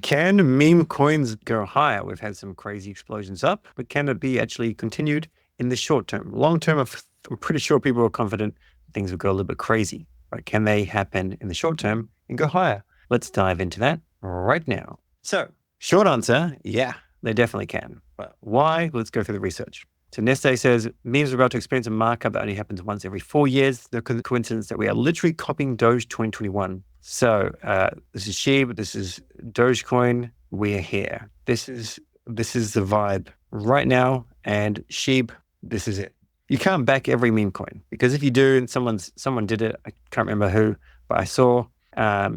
can meme coins go higher? We've had some crazy explosions up, but can it be actually continued in the short term? Long term, I'm pretty sure people are confident things will go a little bit crazy, but can they happen in the short term and go higher? Let's dive into that right now. So, short answer, yeah, they definitely can. But why? Let's go through the research. So Neste says, memes are about to experience a markup that only happens once every 4 years. The coincidence that we are literally copying Doge 2021. So this is SHIB, this is Dogecoin, we're here. This is the vibe right now, and SHIB, this is it. You can't back every meme coin, because if you do, and someone did it, I can't remember who, but I saw,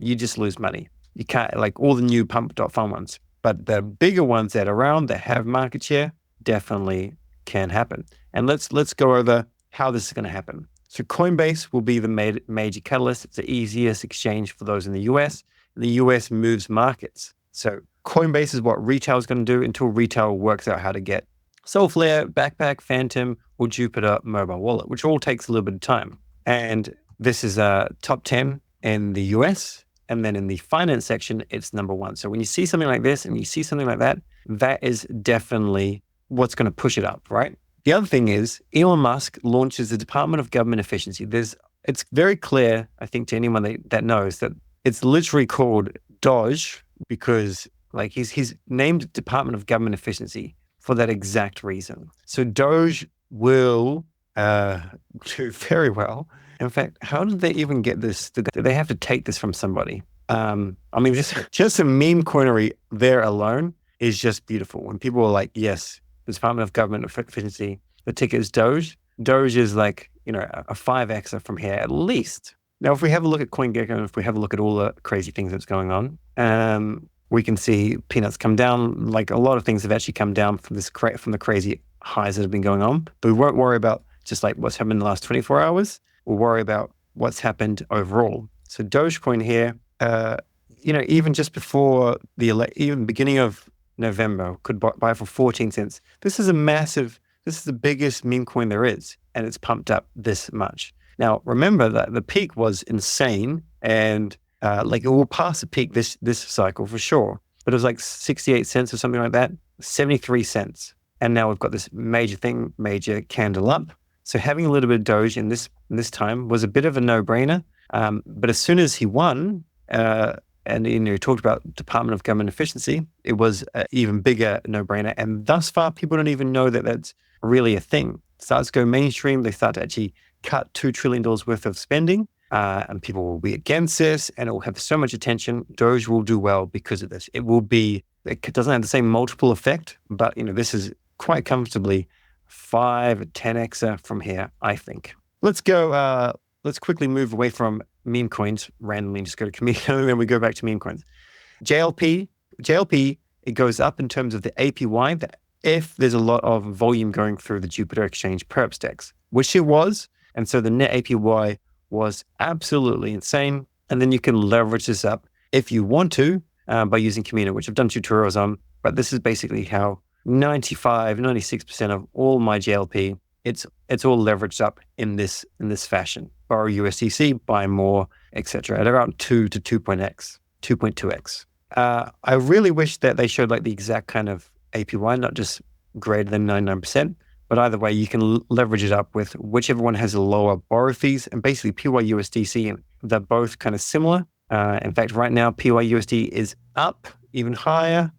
you just lose money. You can't, like all the new pump.fun ones, but the bigger ones that are around that have market share definitely can happen. And let's go over how this is going to happen. So Coinbase will be the major catalyst. It's the easiest exchange for those in the US. The US moves markets. So Coinbase is what retail is going to do until retail works out how to get Solflare, Backpack, Phantom, or Jupiter mobile wallet, which all takes a little bit of time. And this is top 10 in the US. And then in the finance section, it's number 1. So when you see something like this and you see something like that, that is definitely what's going to push it up, right? The other thing is Elon Musk launches the Department of Government Efficiency. It's very clear, I think, to anyone that knows that it's literally called Doge because like he's named Department of Government Efficiency for that exact reason. So Doge will do very well. In fact, how did they even get this? Did they have to take this from somebody? I mean, just some meme coinery there alone is just beautiful. When people are like, yes, the Department of Government Efficiency, the ticker is Doge. Doge is like, a 5Xer from here at least. Now, if we have a look at CoinGecko, if we have a look at all the crazy things that's going on, we can see peanuts come down. Like a lot of things have actually come down from the crazy highs that have been going on. But we won't worry about just like what's happened in the last 24 hours. We'll worry about what's happened overall. So Dogecoin here, even just before even beginning of November, could buy for 14 cents. This is the biggest meme coin there is, and it's pumped up this much. Now, remember that the peak was insane, and it will pass the peak this cycle for sure, but it was like 68 cents or something like that, 73 cents. And now we've got this major candle up. So having a little bit of Doge in this time was a bit of a no-brainer. But as soon as he won, and he talked about Department of Government Efficiency, it was an even bigger no-brainer. And thus far, people don't even know that that's really a thing. It starts to go mainstream. They start to actually cut $2 trillion worth of spending, and people will be against this, and it will have so much attention. Doge will do well because of this. It doesn't have the same multiple effect, but this is quite comfortably 5 or 10xer from here, I think. Let's go. Let's quickly move away from meme coins randomly and just go to community, and then we go back to meme coins. JLP, it goes up in terms of the APY that if there's a lot of volume going through the Jupiter Exchange perp stacks, which it was. And so the net APY was absolutely insane. And then you can leverage this up if you want to by using Camino, which I've done tutorials on. But this is basically how 96% of all my JLP, it's all leveraged up in this fashion. Borrow USDC, buy more, etc. at around 2 to 2.2x. I really wish that they showed like the exact kind of APY, not just greater than 99%. But either way, you can leverage it up with whichever one has a lower borrow fees. And basically, PYUSDC, they're both kind of similar. In fact, right now, PYUSD is up even higher.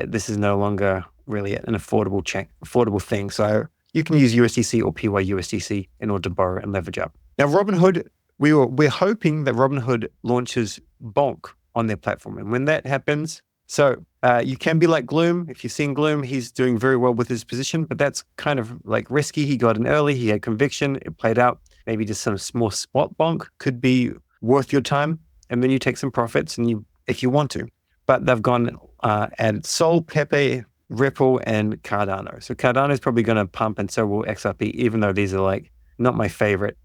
This is no longer really an affordable thing. So you can use USDC or PYUSDC in order to borrow and leverage up. Now, Robinhood, we're hoping that Robinhood launches BONK on their platform. And when that happens, so you can be like Gloom. If you've seen Gloom, he's doing very well with his position, but that's kind of like risky. He got in early, he had conviction, it played out. Maybe just some small spot bonk could be worth your time. And then you take some profits if you want to. But they've gone added Sol, PEPE, Ripple, and Cardano. So Cardano is probably going to pump, and so will XRP, even though these are like not my favorite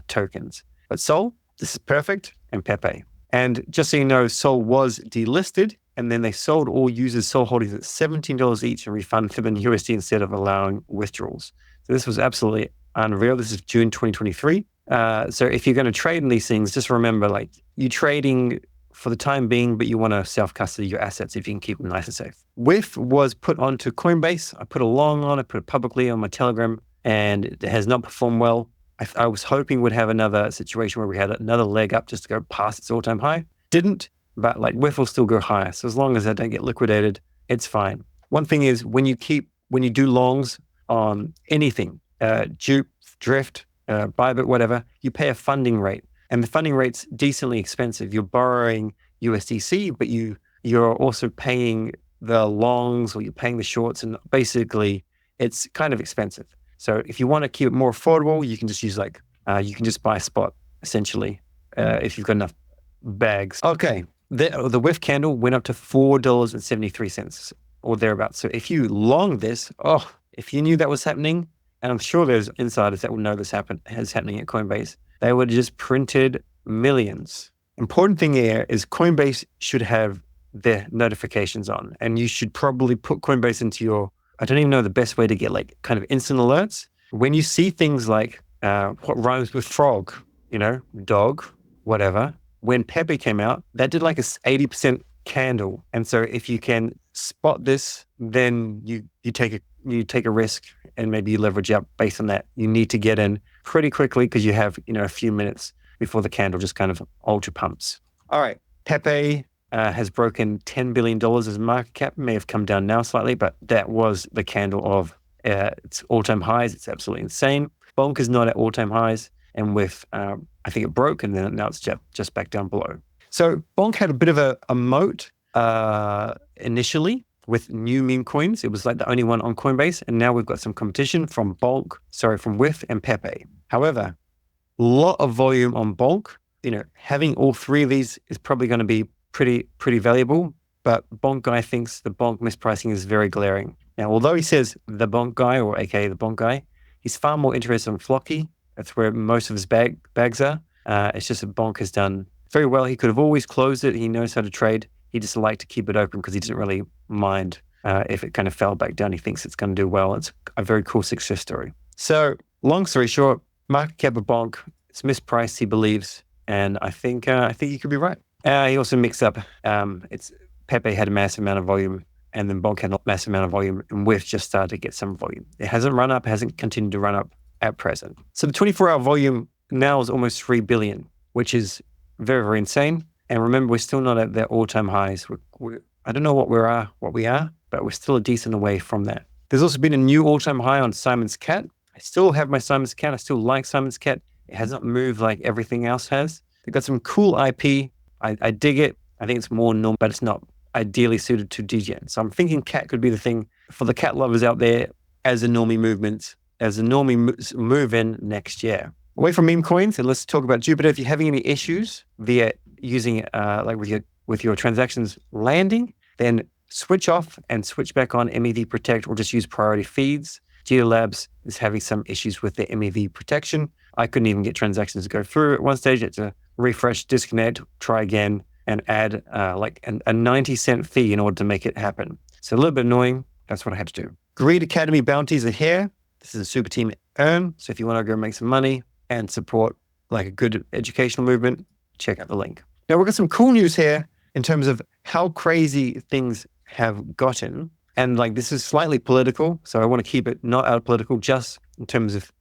tokens. But Sol, this is perfect, and PEPE. And just so you know, Sol was delisted, and then they sold all users' Sol holdings at $17 each and refunded them in USD instead of allowing withdrawals. So this was absolutely unreal. This is June 2023. So if you're going to trade in these things, just remember, like, you're trading for the time being, but you want to self-custody your assets if you can keep them nice and safe. WIF was put onto Coinbase. I put a long on it, put it publicly on my Telegram, and it has not performed well. I was hoping we'd have another situation where we had another leg up just to go past its all-time high. Didn't, but like WIF will still go higher. So as long as I don't get liquidated, it's fine. One thing is when you do longs on anything, JUP, Drift, Bybit, whatever, you pay a funding rate. And the funding rate's decently expensive. You're borrowing USDC, but you're also paying the longs or you're paying the shorts, and basically it's kind of expensive. So if you want to keep it more affordable, you can just use you can just buy spot essentially if you've got enough bags. Okay, the WIF candle went up to $4.73 or thereabouts. So if you long this, if you knew that was happening, and I'm sure there's insiders that will know this is happening at Coinbase, they would have just printed millions. Important thing here is Coinbase should have their notifications on, and you should probably put Coinbase into your, I don't even know the best way to get like kind of instant alerts. When you see things like what rhymes with frog, dog, whatever, when PEPE came out, that did like a 80% candle. And so if you can spot this, then you take a risk and maybe you leverage up based on that. You need to get in pretty quickly because you have, a few minutes before the candle just kind of ultra pumps. All right. PEPE has broken $10 billion as market cap. May have come down now slightly, but that was the candle of its all-time highs. It's absolutely insane. BONK is not at all-time highs. And with, I think it broke and then now it's just back down below. So BONK had a bit of a moat initially with new meme coins. It was like the only one on Coinbase. And now we've got some competition from WIF and PEPE. However, a lot of volume on BONK. Having all three of these is probably going to be pretty valuable. But BONK guy thinks the BONK mispricing is very glaring. Now, although he says the BONK guy, or AKA the BONK guy, he's far more interested in Flocky. That's where most of his bags are. It's just that BONK has done very well. He could have always closed it. He knows how to trade. He just liked to keep it open because he didn't really mind if it kind of fell back down. He thinks it's going to do well. It's a very cool success story. So long story short, market cap of BONK, it's mispriced, he believes. And I think you could be right. He also mixed up, PEPE had a massive amount of volume and then BONK had a massive amount of volume and WIF just started to get some volume. It hasn't run up, hasn't continued to run up at present. So the 24-hour volume now is almost 3 billion, which is very, very insane. And remember, we're still not at their all-time highs. I don't know what we are, but we're still a decent away from that. There's also been a new all-time high on Simon's Cat. I still have my Simon's Cat. I still like Simon's Cat. It has not moved like everything else has. They've got some cool IP. I dig it. I think it's more normal, but it's not ideally suited to DGen. So I'm thinking cat could be the thing for the cat lovers out there as a normie move in next year. Away from meme coins, and let's talk about Jupiter. If you're having any issues via using it with your transactions landing, then switch off and switch back on MEV Protect or just use priority feeds. Geo Labs is having some issues with their MEV protection. I couldn't even get transactions to go through at one stage. It's a refresh, disconnect, try again, and add a 90-cent fee in order to make it happen. So a little bit annoying. That's what I had to do. Greed Academy bounties are here. This is a super team earn. So if you want to go make some money and support like a good educational movement, check out the link. Now we've got some cool news here in terms of how crazy things have gotten. And this is slightly political. So I want to keep it not out of political, just in terms of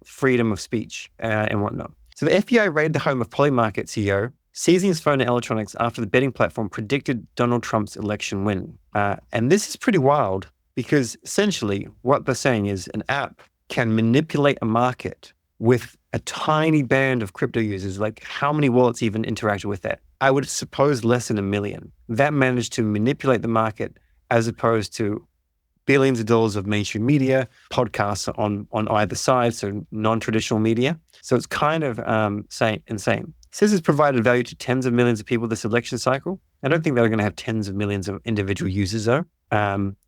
freedom of speech and whatnot. So the FBI raided the home of Polymarket CEO, seizing his phone and electronics after the betting platform predicted Donald Trump's election win. And this is pretty wild because essentially what they're saying is an app can manipulate a market with a tiny band of crypto users. How many wallets even interacted with that? I would suppose less than 1 million. That managed to manipulate the market as opposed to billions of dollars of mainstream media, podcasts on either side, so non-traditional media. So it's kind of insane. It says it's provided value to tens of millions of people this election cycle. I don't think they're going to have tens of millions of individual users though.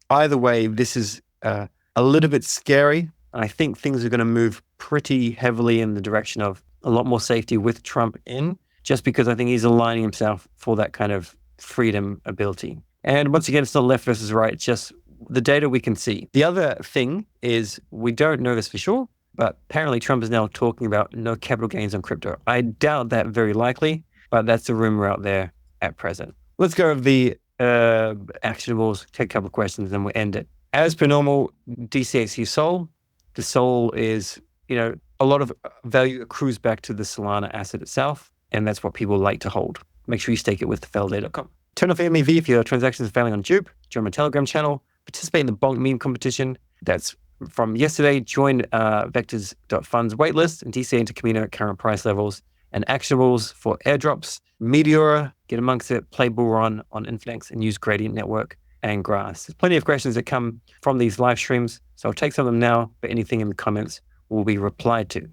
Either way, this is a little bit scary. I think things are going to move pretty heavily in the direction of a lot more safety with Trump in, just because I think he's aligning himself for that kind of freedom ability. And once again, it's not left versus right. It's just the data we can see. The other thing is we don't know this for sure, but apparently Trump is now talking about no capital gains on crypto. I doubt that very likely, but that's a rumor out there at present. Let's go over the actionables, take a couple of questions, and we'll end it. As per normal, DCAC Sol. The Sol is, a lot of value accrues back to the Solana asset itself, and that's what people like to hold. Make sure you stake it with validator.com. Turn off MEV if your transactions are failing on JUP. Join my Telegram channel. Participate in the BONK meme competition. That's from yesterday. Join Vectors.fund's waitlist and DCA into Camino at current price levels. And actionables for airdrops. Meteora, get amongst it. Play bull run on Infinex and use Gradient Network and Grass. There's plenty of questions that come from these live streams, so I'll take some of them now, but anything in the comments will be replied to.